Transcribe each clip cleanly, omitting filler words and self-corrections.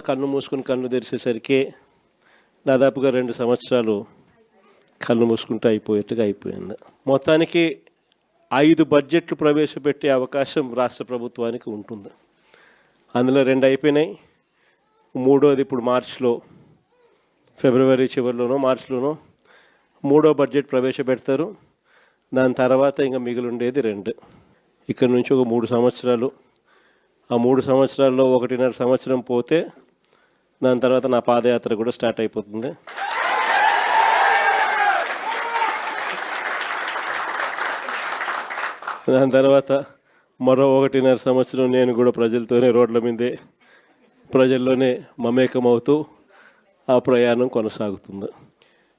కన్ను మూసుకుని కన్ను తెరిచేసరికి దాదాపుగా 2 సంవత్సరాలు కళ్ళు మూసుకుంటూ అయిపోయింది. మొత్తానికి 5 బడ్జెట్లు ప్రవేశపెట్టే అవకాశం రాష్ట్ర ప్రభుత్వానికి ఉంటుంది. అందులో 2 అయిపోయినాయి. 3వది ఇప్పుడు మార్చిలో, ఫిబ్రవరి చివరిలోనో మార్చిలోనో 3వ బడ్జెట్ ప్రవేశపెడతారు. దాని తర్వాత ఇంకా మిగిలి ఉండేది 2. ఇక్కడ నుంచి ఒక 3 సంవత్సరాలు. ఆ 3 సంవత్సరాల్లో 1.5 సంవత్సరం పోతే దాని తర్వాత నా పాదయాత్ర కూడా స్టార్ట్ అయిపోతుంది. దాని తర్వాత మరో 1.5 సంవత్సరం నేను కూడా ప్రజలతోనే రోడ్ల మీదే ప్రజల్లోనే మమేకమవుతూ ఆ ప్రయాణం కొనసాగుతుంది.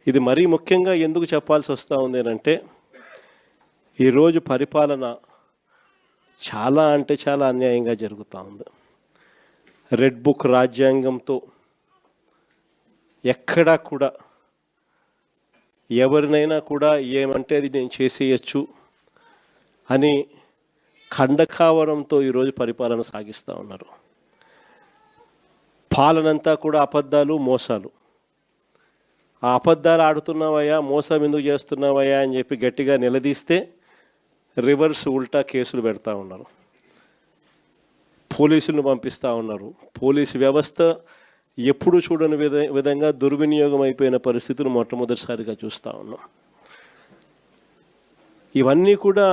ఇది మరీ ముఖ్యంగా ఎందుకు చెప్పాల్సి వస్తూ ఉంది అంటే, ఈరోజు పరిపాలన చాలా అంటే చాలా అన్యాయంగా జరుగుతూ ఉంది. రెడ్ బుక్ రాజ్యాంగంతో ఎక్కడా కూడా ఎవరినైనా కూడా ఏమంటే అది నేను చేసేయచ్చు అని ఖండకావరంతో ఈరోజు పరిపాలన సాగిస్తూ ఉన్నారు. పాలనంతా కూడా అబద్ధాలు, మోసాలు. ఆ అబద్ధాలు ఆడుతున్నావయ్యా, మోసం ఎందుకు చేస్తున్నావయ్యా అని చెప్పి గట్టిగా నిలదీస్తే రివర్స్ ఉల్టా కేసులు పెడతా ఉన్నారు. పోలీసులను పంపిస్తూ ఉన్నారు. పోలీసు వ్యవస్థ ఎప్పుడు చూడని విధంగా దుర్వినియోగం అయిపోయిన పరిస్థితులు మొట్టమొదటిసారిగా చూస్తూ ఉన్నాం. ఇవన్నీ కూడా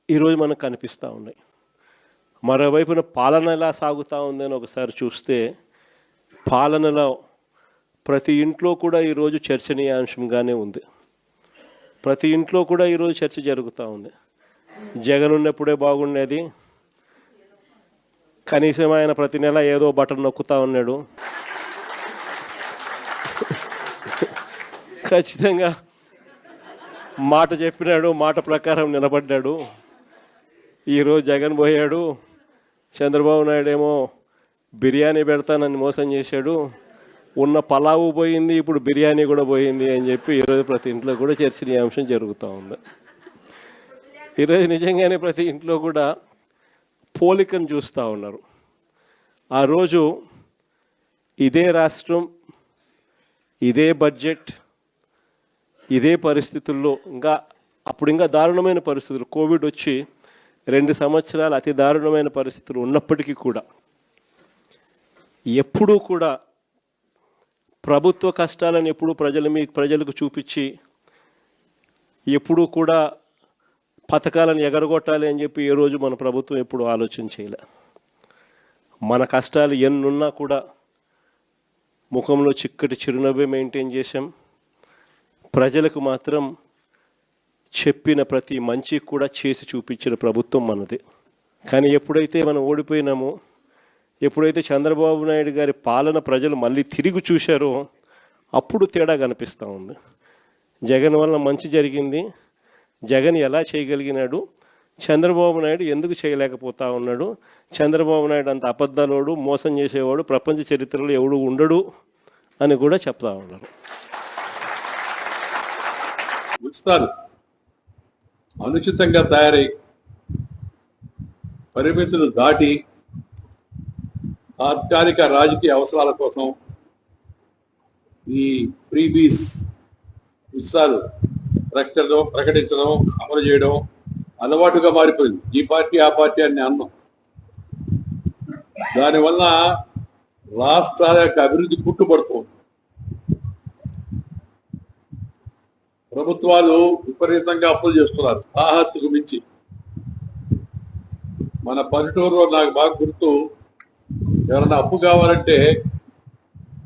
ఈరోజు మనకు కనిపిస్తూ ఉన్నాయి. మరోవైపున పాలన ఎలా సాగుతూ ఉందని ఒకసారి చూస్తే, పాలనలో ప్రతి ఇంట్లో కూడా ఈరోజు చర్చనీయాంశంగానే ఉంది. ప్రతి ఇంట్లో కూడా ఈరోజు చర్చ జరుగుతూ ఉంది. జగన్ ఉన్నప్పుడే బాగుండేది, కనీసం ఆయన ప్రతి నెల ఏదో బటన్ నొక్కుతూ ఉన్నాడు, ఖచ్చితంగా మాట చెప్పినాడు, మాట ప్రకారం నిలబడ్డాడు. ఈరోజు జగన్ పోయాడు, చంద్రబాబు నాయుడు ఏమో బిర్యానీ పెడతానని మోసం చేశాడు, ఉన్న పలావు పోయింది, ఇప్పుడు బిర్యానీ కూడా పోయింది అని చెప్పి ఈరోజు ప్రతి ఇంట్లో కూడా చర్చనీయాంశం జరుగుతూ ఉంది. ఈరోజు నిజంగానే ప్రతి ఇంట్లో కూడా పోలికను చూస్తూ ఉన్నారు. ఆ రోజు ఇదే రాష్ట్రం, ఇదే బడ్జెట్, ఇదే పరిస్థితుల్లో అప్పుడు ఇంకా దారుణమైన పరిస్థితులు, కోవిడ్ వచ్చి 2 సంవత్సరాలు అతి దారుణమైన పరిస్థితులు ఉన్నప్పటికీ కూడా ఎప్పుడూ కూడా ప్రభుత్వ కష్టాలను ఎప్పుడూ ప్రజలకు చూపించి ఎప్పుడూ కూడా పథకాలను ఎగరగొట్టాలి అని చెప్పి ఏ రోజు మన ప్రభుత్వం ఎప్పుడు ఆలోచన చేయలే. మన కష్టాలు ఎన్నున్నా కూడా ముఖంలో చిక్కటి చిరునవ్వే మెయింటైన్ చేశాం. ప్రజలకు మాత్రం చెప్పిన ప్రతి మంచి కూడా చేసి చూపించిన ప్రభుత్వం మనది. కానీ ఎప్పుడైతే మనం ఓడిపోయినామో, ఎప్పుడైతే చంద్రబాబు నాయుడు గారి పాలన ప్రజలు మళ్ళీ తిరిగి చూశారో అప్పుడు తేడా కనిపిస్తూ ఉంది. జగన్ వల్ల మంచి జరిగింది, జగన్ ఎలా చేయగలిగినాడు, చంద్రబాబు నాయుడు ఎందుకు చేయలేకపోతా ఉన్నాడు, చంద్రబాబు నాయుడు అంత అబద్ధాలోడు, మోసం చేసేవాడు ప్రపంచ చరిత్రలో ఎవడు ఉండడు అని కూడా చెప్తా ఉన్నారు. ఉచితాలు అనుచితంగా తయారై పరిమితులు దాటి తాత్కాలిక రాజకీయ అవసరాల కోసం ఈ ఫ్రీబీస్ ఉచితాలు ప్రకటించడం, అమలు చేయడం అలవాటుగా మారిపోయింది. ఈ పార్టీ ఆ పార్టీ అని అన్నాం. దానివల్ల రాష్ట్రాల యొక్క అభివృద్ధి పుట్టుబడుతుంది. ప్రభుత్వాలు విపరీతంగా అప్పులు చేస్తున్నారు, తాహత్తుకు మించి. మన పల్లెటూరులో నాకు బాగా గుర్తు, ఎవరన్నా అప్పు కావాలంటే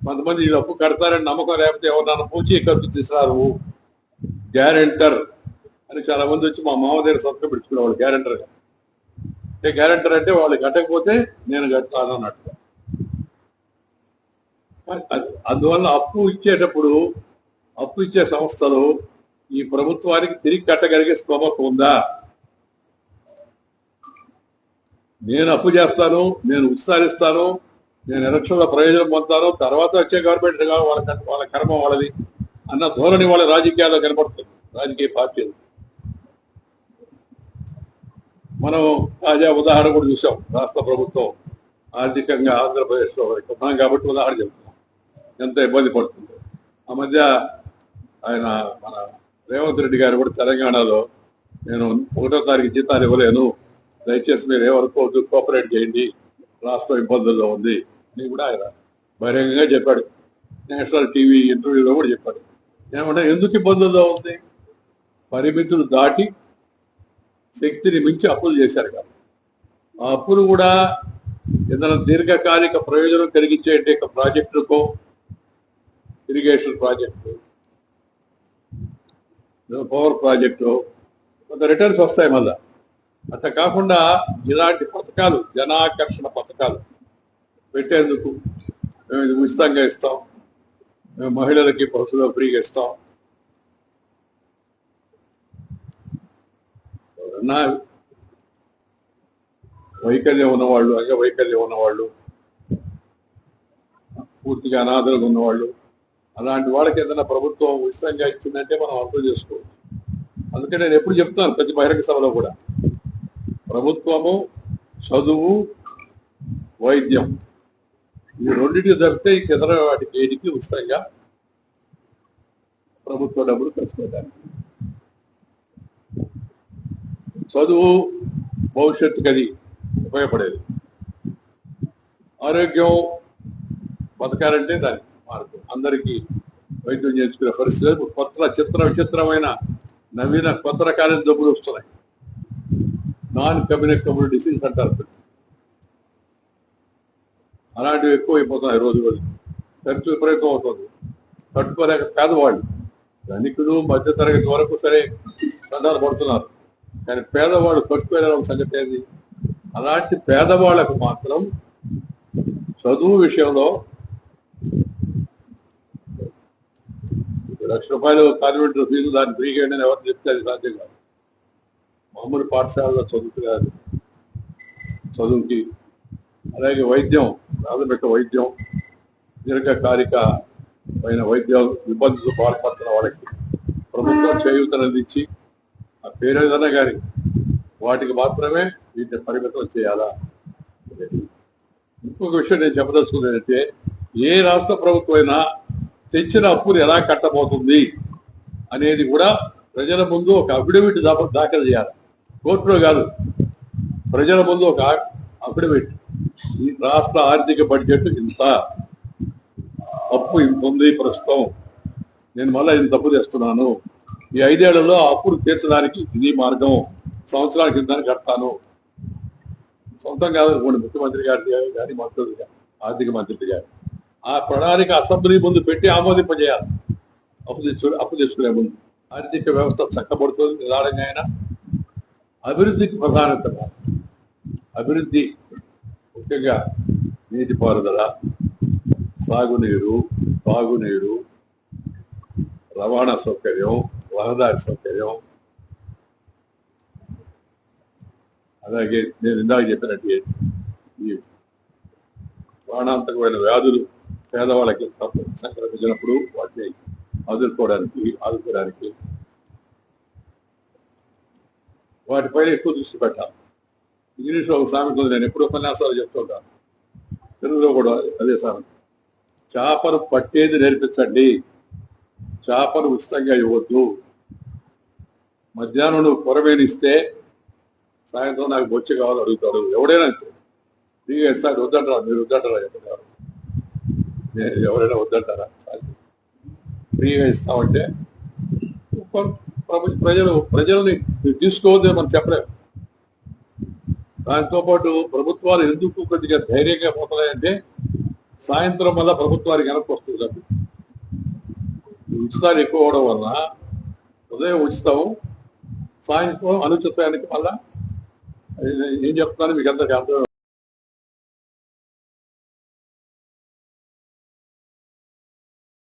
కొంతమంది ఈ అప్పు కడతారని నమ్మకం లేకపోతే ఎవరన్నా పూచి ఖర్చు తీసినారు, గ్యారెంటర్ అని చాలా మంది వచ్చి మా మామ దగ్గర సంతకం పెట్టుకునేవాళ్ళు గ్యారెంటర్. గ్యారెంటర్ అంటే వాళ్ళు కట్టకపోతే నేను కడతాను అన్నట్టు. అందువల్ల అప్పు ఇచ్చేటప్పుడు అప్పు ఇచ్చే సంస్థలు ఈ ప్రభుత్వానికి తిరిగి కట్టగలిగే స్తోమత ఉందా? నేను అప్పు చేస్తాను, నేను ఉత్సాహిస్తాను, నేను ఎలక్షన్లో ప్రయోజనం పొందుతాను, తర్వాత వచ్చే గవర్నమెంట్ వాళ్ళ కర్మ వాళ్ళది అన్న ధోరణి వాళ్ళ రాజకీయాల్లో కనపడుతుంది, రాజకీయ పార్టీలు. మనం తాజా ఉదాహరణ కూడా చూసాం. రాష్ట్ర ప్రభుత్వం ఆర్థికంగా ఆంధ్రప్రదేశ్లో ఉన్నాం కాబట్టి ఉదాహరణ చెప్తున్నాం ఎంత ఇబ్బంది పడుతుందో. ఆ మధ్య ఆయన మన రేవంత్ రెడ్డి గారు కూడా తెలంగాణలో నేను 1వ తారీఖు జీతాలు ఇవ్వలేను, దయచేసి మీరు ఏమనుకోవద్దు, కోఆపరేట్ చేయండి, రాష్ట్రం ఇబ్బందుల్లో ఉంది అని కూడా ఆయన బహిరంగంగా చెప్పాడు. నేషనల్ టీవీ ఇంటర్వ్యూలో కూడా చెప్పాడు. ఏమంటే ఎందుకు ఇబ్బందుల్లో ఉంది? పరిమితులు దాటి శక్తిని మించి అప్పులు చేశారు కదా. ఆ అప్పులు కూడా ఏదైనా దీర్ఘకాలిక ప్రయోజనం కలిగించే ప్రాజెక్టులకో, ఇరిగేషన్ ప్రాజెక్టు, పవర్ ప్రాజెక్టు కొంత రిటర్న్స్ వస్తాయి. మళ్ళా అట్లా కాకుండా ఇలాంటి పథకాలు, జనాకర్షణ పథకాలు పెట్టేందుకు మేము ఇది ఉచితంగా ఇస్తాం, మేము మహిళలకి బస్సులో ఫ్రీగా ఇస్తాం, ఎవరన్నా వైకల్యం ఉన్నవాళ్ళు, అంగవైకల్యం ఉన్నవాళ్ళు, పూర్తిగా అనాథలుగా ఉన్నవాళ్ళు, అలాంటి వాళ్ళకి ఏదైనా ప్రభుత్వం ఉచితంగా ఇచ్చిందంటే మనం అర్థం చేసుకోవచ్చు. అందుకే నేను ఎప్పుడు చెప్తాను ప్రతి బహిరంగ సభలో కూడా, ప్రభుత్వము, చదువు, వైద్యం ఈ రెండింటికి తప్పితే ఇతర వాటికి ఏడికి ఉచితంగా ప్రభుత్వ డబ్బులు ఖర్చు పెట్టాలి. చదువు భవిష్యత్తుకి అది ఉపయోగపడేది. ఆరోగ్యం బతకాలంటే దానికి మార్గం. అందరికీ వైద్యం చేసుకునే పరిస్థితులు కొత్త విచిత్రమైన నవీన కొత్త రకాలైన జబ్బులు వస్తున్నాయి. నాన్ కమ్యూనికబుల్ డిసీజ్ అంటారు. అలాంటివి ఎక్కువ అయిపోతున్నాయి రోజు రోజు. ఖర్చు విపరీతం అవుతుంది. కట్టుకోలేక పేదవాళ్ళు, ధనికులు మధ్యతరగతి వరకు సరే సంతాలు పడుతున్నారు, కానీ పేదవాళ్ళు కట్టుకోలేని సంగతి ఏంది? అలాంటి పేదవాళ్లకు మాత్రం చదువు విషయంలో ₹1,00,000 కాన్వెంట్ ఫీజు దాన్ని ఫ్రీగా ఎవరు చెప్తే అది సాధ్యం కాదు. మామూలు పాఠశాలలో చదువుతున్నారు చదువుకి. అలాగే వైద్యం, ప్రాథమిక వైద్యం, దీర్ఘకాలిక వైద్యం ఇబ్బందులు బాధపడుతున్న వాళ్ళకి ప్రభుత్వం చేయూతనందించి ఆ పేరు ఏదైనా కానీ వాటికి మాత్రమే వీటిని పరిమితం చేయాలా. ఇంకొక విషయం నేను చెప్పదలుచుకుంది ఏంటంటే, ఏ రాష్ట్ర ప్రభుత్వం అయినా తెచ్చిన అప్పులు ఎలా కట్టబోతుంది అనేది కూడా ప్రజల ముందు ఒక అఫిడవిట్ దాఖలు చేయాలి. కోర్టులో కాదు, ప్రజల ముందు ఒక అఫిడవిట్. ఈ రాష్ట్ర ఆర్థిక బడ్జెట్ ఇంత, అప్పు ఇంత ఉంది ప్రస్తుతం, నేను మళ్ళీ ఇంత అప్పు తెస్తున్నాను, ఈ 5 ఏళ్లలో అప్పులు తీర్చడానికి ఇది మార్గం, సంవత్సరానికి ఇంత కడతాను. సొంతం కాదనుకోండి, ముఖ్యమంత్రి గారి కానీ మంత్రులు కానీ ఆర్థిక మంత్రి గారు ఆ ప్రణాళిక అసెంబ్లీ ముందు పెట్టి ఆమోదింపజేయాలి. అప్పు తీసుకునే ముందు ఆర్థిక వ్యవస్థ చక్కబడుతుంది. నిదానంగా అయినా అభివృద్ధికి ప్రధానత, అభివృద్ధి ముఖ్యంగా నీటిపారుదల, సాగునీరు, తాగునీరు, రవాణా సౌకర్యం, రహదారి సౌకర్యం, అలాగే నేను ఇందాక చెప్పినట్టు ఈ ప్రాణాంతకమైన వ్యాధులు పేదవాళ్ళకి సంక్రమించినప్పుడు వాటిని ఆదుకోవడానికి వాటిపైన ఎక్కువ దృష్టి పెట్టాలి. ఇంగ్లీష్లో ఒక సామెత ఉంది, నేను ఎప్పుడు ఉపన్యాసాలు చెప్తుంటాను, తెలుగులో కూడా అదే సామెత. చేపను పట్టేది నేర్పించండి, చేపను ఉచితంగా ఇవ్వద్దు. మధ్యాహ్నం నువ్వు కొరమేనిస్తే సాయంత్రం నాకు బొచ్చి కావాలని అడుగుతాడు. ఎవడైనా అంతే, ఫ్రీగా ఇస్తాడు. వద్దంటారా? మీరు వద్దంటారా? చెప్పారు. నేను ఎవరైనా వద్దంటారా? ఫ్రీగా ఇస్తామంటే ప్రజల్ని తీసుకోవద్దని మనం చెప్పలేము. దాంతోపాటు ప్రభుత్వాలు ఎందుకు కొద్దిగా ధైర్యంగా పోతున్నాయంటే, సాయంత్రం వల్ల ప్రభుత్వానికి వెనక్కి వస్తుంది కాబట్టి ఉచితాలు ఎక్కువ అవడం వల్ల ఉదయం ఉచితం, సాయంత్రం అనుచితానికి మళ్ళా ఏం చెప్తాను మీకు అందరికీ అర్థం